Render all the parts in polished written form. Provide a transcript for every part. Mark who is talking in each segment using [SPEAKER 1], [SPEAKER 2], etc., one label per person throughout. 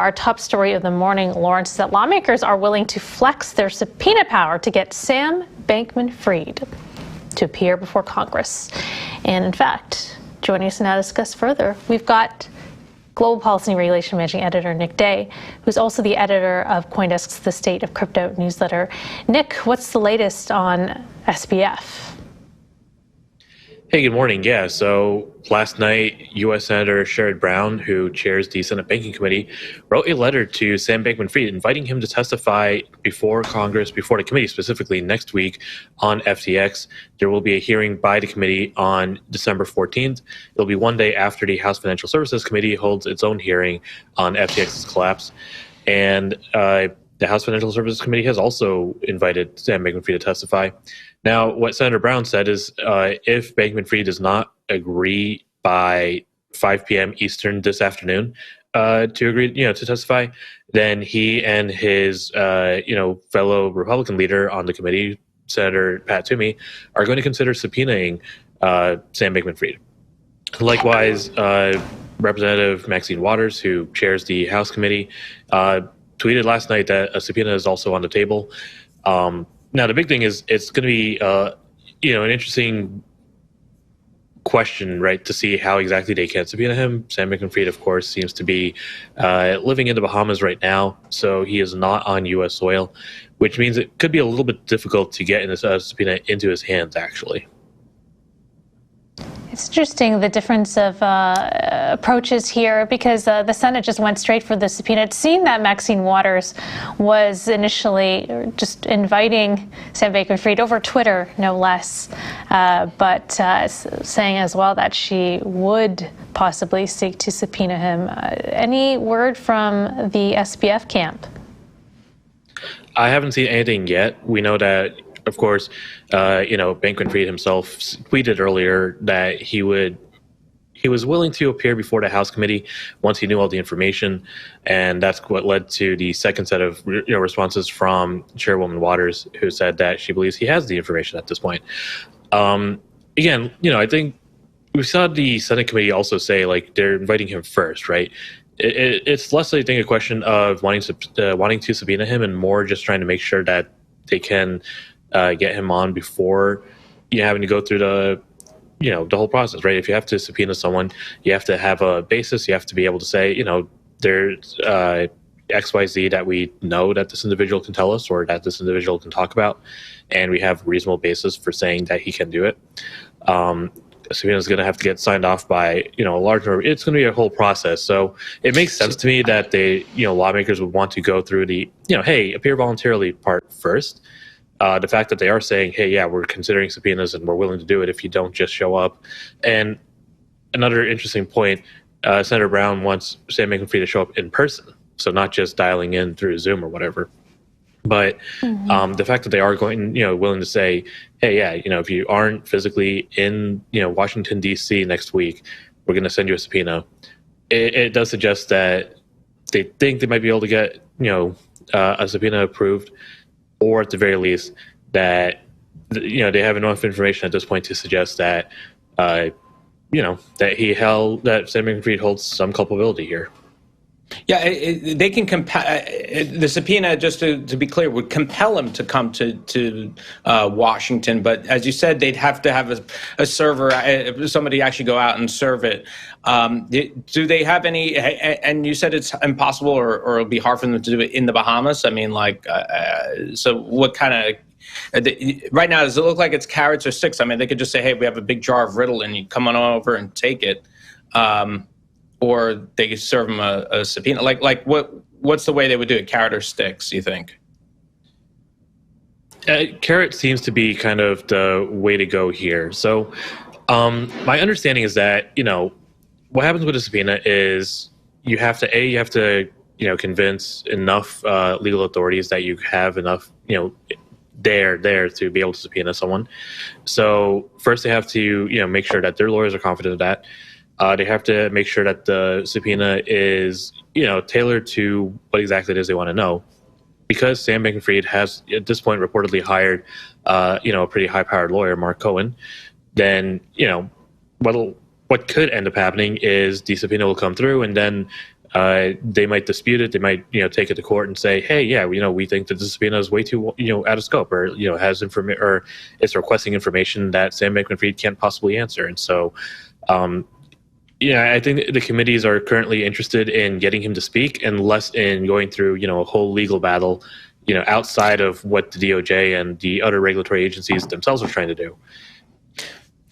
[SPEAKER 1] our top story of the morning, Lawrence, is that lawmakers are willing to flex their subpoena power to get Sam Bankman-Fried to appear before Congress. And in fact, joining us now to discuss further, we've got Global Policy and Regulation Managing Editor Nick Day, who's also the editor of CoinDesk's The State of Crypto newsletter. Nick, what's the latest on SBF?
[SPEAKER 2] Hey, good morning. Yeah, so last night, U.S. Senator Sherrod Brown, who chairs the Senate Banking Committee, wrote a letter to Sam Bankman-Fried inviting him to testify before Congress, before the committee specifically next week on FTX. There will be a hearing by the committee on December 14th. It'll be one day after the House Financial Services Committee holds its own hearing on FTX's collapse. And the House Financial Services Committee has also invited Sam Bankman-Fried to testify. Now, what Senator Brown said is if Bankman-Fried does not agree by 5 p.m. Eastern this afternoon to agree, to testify, then he and his, fellow Republican leader on the committee, Senator Pat Toomey, are going to consider subpoenaing Sam Bankman-Fried. Likewise, Representative Maxine Waters, who chairs the House committee, tweeted last night that a subpoena is also on the table. Now, the big thing is it's going to be, an interesting question, right, to see how exactly they can subpoena him. Sam Bankman-Fried, of course, seems to be living in the Bahamas right now, so he is not on U.S. soil, which means it could be a little bit difficult to get this subpoena into his hands, actually.
[SPEAKER 1] It's interesting, the difference of approaches here, because the Senate just went straight for the subpoena. It seemed that Maxine Waters was initially just inviting Sam Bankman-Fried over Twitter, no less, but saying as well that she would possibly seek to subpoena him. Any word from the SBF camp?
[SPEAKER 2] I haven't seen anything yet. We know that, of course, Bankman-Fried himself tweeted earlier that he was willing to appear before the House committee once he knew all the information, and that's what led to the second set of responses from Chairwoman Waters, who said that she believes he has the information at this point. Again, I think we saw the Senate committee also say they're inviting him first, right? It's less, I think, a question of wanting to subpoena him, and more just trying to make sure that they can get him on before having to go through the whole process, right? If you have to subpoena someone, you have to have a basis. You have to be able to say, there's X, Y, Z that we know that this individual can tell us or that this individual can talk about, and we have reasonable basis for saying that he can do it. Subpoena is going to have to get signed off by a large number. It's going to be a whole process. So it makes sense to me that lawmakers would want to go through the hey, appear voluntarily part first. The fact that they are saying, hey, yeah, we're considering subpoenas and we're willing to do it if you don't just show up. And another interesting point, Senator Brown wants Sam Bankman-Fried to show up in person, so not just dialing in through Zoom or whatever. But the fact that they are willing to say, hey, yeah, if you aren't physically in, Washington, D.C. next week, we're going to send you a subpoena. It does suggest that they think they might be able to get, a subpoena approved, or at the very least that, they have enough information at this point to suggest that, that Sam Bankman-Fried holds some culpability here.
[SPEAKER 3] Yeah, they can the subpoena, just to be clear, would compel him to come to Washington. But as you said, they'd have to have a server, somebody actually go out and serve it. Do they have any? And you said it's impossible, or it'll be hard for them to do it in the Bahamas. I mean, so what kind of? Right now, does it look like it's carrots or sticks? I mean, they could just say, "Hey, we have a big jar of Ritalin. You come on over and take it." Or they could serve them a subpoena. What's the way they would do it? Carrot or sticks, you think?
[SPEAKER 2] Carrot seems to be kind of the way to go here. So my understanding is that, what happens with a subpoena is you have to convince enough legal authorities that you have enough, there to be able to subpoena someone. So first they have to, make sure that their lawyers are confident of that. They have to make sure that the subpoena is, tailored to what exactly it is they want to know. Because Sam Bankman-Fried has, at this point, reportedly hired, a pretty high-powered lawyer, Mark Cohen, then, what could end up happening is the subpoena will come through, and then they might dispute it. They might, take it to court and say, hey, yeah, we think that the subpoena is way too, out of scope, or, has information, or it's requesting information that Sam Bankman-Fried can't possibly answer. And so, I think the committees are currently interested in getting him to speak and less in going through, a whole legal battle, outside of what the DOJ and the other regulatory agencies themselves are trying to do.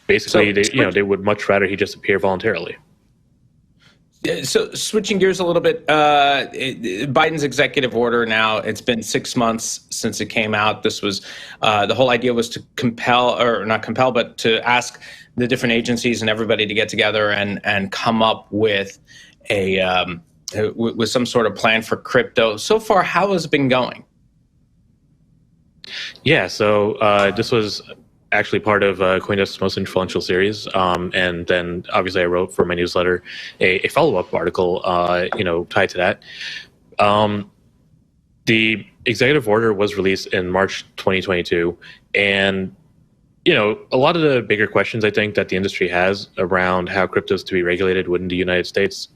[SPEAKER 2] Basically, they would much rather he just appear voluntarily.
[SPEAKER 3] So switching gears a little bit, Biden's executive order now, it's been 6 months since it came out. This was, the whole idea was to compel, or not compel, but to ask the different agencies and everybody to get together and come up with with some sort of plan for crypto. So far, how has it been going?
[SPEAKER 2] Yeah, so this was actually part of CoinDesk's most influential series, and then obviously I wrote for my newsletter a follow-up article, tied to that. The executive order was released in March 2022, and a lot of the bigger questions I think that the industry has around how crypto is to be regulated within the United States,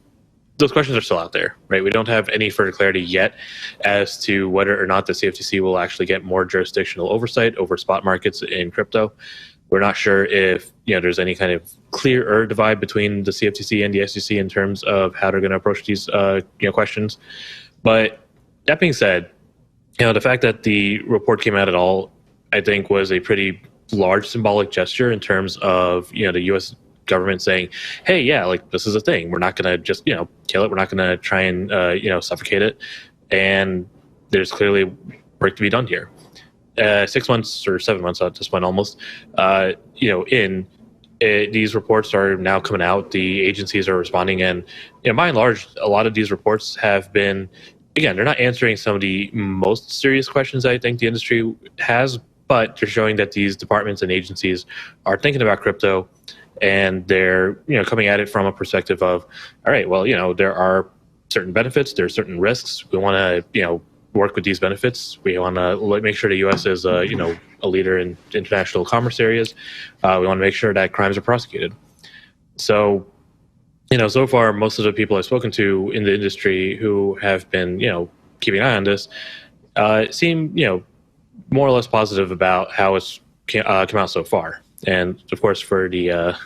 [SPEAKER 2] those questions are still out there, right? We don't have any further clarity yet as to whether or not the CFTC will actually get more jurisdictional oversight over spot markets in crypto. We're not sure if there's any kind of clearer divide between the CFTC and the SEC in terms of how they're going to approach these questions. But that being said, the fact that the report came out at all, I think, was a pretty large symbolic gesture in terms of the U.S. government saying, hey, yeah, like this is a thing. We're not going to just, kill it. We're not going to try and, suffocate it. And there's clearly work to be done here. 6 months or 7 months at this point almost, these reports are now coming out. The agencies are responding. And by and large, a lot of these reports have been, again, they're not answering some of the most serious questions I think the industry has, but they're showing that these departments and agencies are thinking about crypto. And they're, coming at it from a perspective of, all right, well, there are certain benefits, there are certain risks. We want to, work with these benefits. We want to make sure the U.S. is, a leader in international commerce areas. We want to make sure that crimes are prosecuted. So, so far, most of the people I've spoken to in the industry who have been, keeping an eye on this, seem, more or less positive about how it's come out so far. And of course, for the,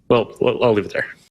[SPEAKER 2] well, I'll leave it there.